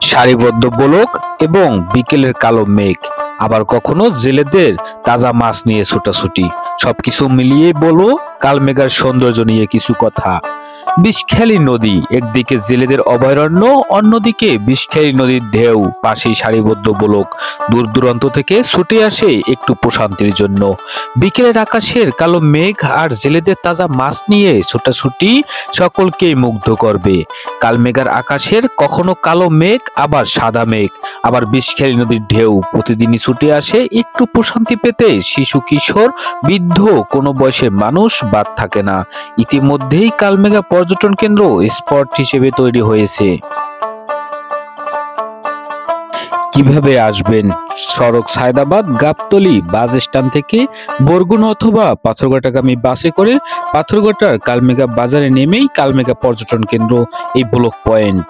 সারিবদ্ধ বলক এবং বিকেলের কালো মেঘ, আবার কখনো জেলেদের তাজা মাছ নিয়ে ছোটাছুটি, সবকিছু মিলিয়ে বলো কালমেঘার সৌন্দর্য নিয়ে কিছু কথা। বিষখালী নদী, একদিকে জেলেদের অভয়ারণ্য, অন্যদিকে বিষখালী নদীর ঢেউ, পাশেই সারিবদ্ধ বলক দূর দূরান্ত থেকে ছুটে আসে একটু প্রশান্তির জন্য। বিকেলের আকাশের কালো মেঘ আর জেলেদের তাজা মাছ নিয়ে ছোটাছুটি সকলকেই মুগ্ধ করবে। কালমেঘার আকাশের কখনো কালো মেঘ, আবার সাদা মেঘ, আবার বিষখালী নদীর ঢেউ প্রতিদিনই ছুটে আসে একটু প্রশান্তি পেতে। শিশু, কিশোর, বৃদ্ধ, কোনো বয়সের মানুষ বাদ থাকে না। ইতিমধ্যেই কালমেঘা পর্যটন কেন্দ্র স্পট হিসেবে তৈরি হয়েছে। কিভাবে আসবেন? সড়ক সায়দাবাদ গাবতলী বাস স্ট্যান্ড থেকে বরগুনা অথবা পাথরঘাটাগামী বাসে করে পাথরঘাটার কালমেঘা বাজারে নেমেই কালমেঘা পর্যটন কেন্দ্র, এই ব্লক পয়েন্ট।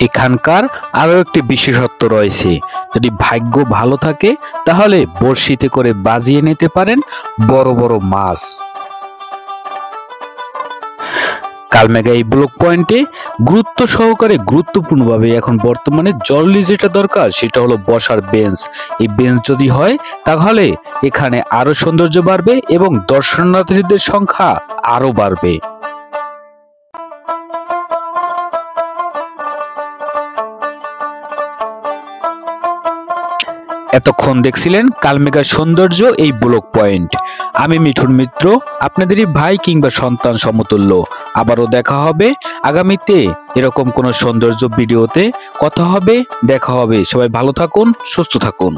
এখানকার আরো একটি বিশেষত্ব রয়েছে, যদি ভাগ্য ভালো থাকে তাহলে বড়শিতে করে বাজিয়ে নিতে পারেন বড় বড় মাছ। কালমেঘা এই ব্লক পয়েন্টে গুরুত্ব সহকারে গুরুত্বপূর্ণভাবে এখন বর্তমানে জরুরি যেটা দরকার সেটা হলো বসার বেঞ্চ। এই বেঞ্চ যদি হয় তাহলে এখানে আরো সৌন্দর্য বাড়বে এবং দর্শনার্থীদের সংখ্যা আরো বাড়বে। এতক্ষণ দেখছিলেন কালমেঘার সৌন্দর্য এই ব্লক পয়েন্ট। আমি মিঠুন মিত্র, আপনাদেরই ভাই কিংবা সন্তান সমতুল্য। আবারও দেখা হবে আগামীতে এরকম কোনো সৌন্দর্য ভিডিওতে। কথা হবে, দেখা হবে। সবাই ভালো থাকুন, সুস্থ থাকুন।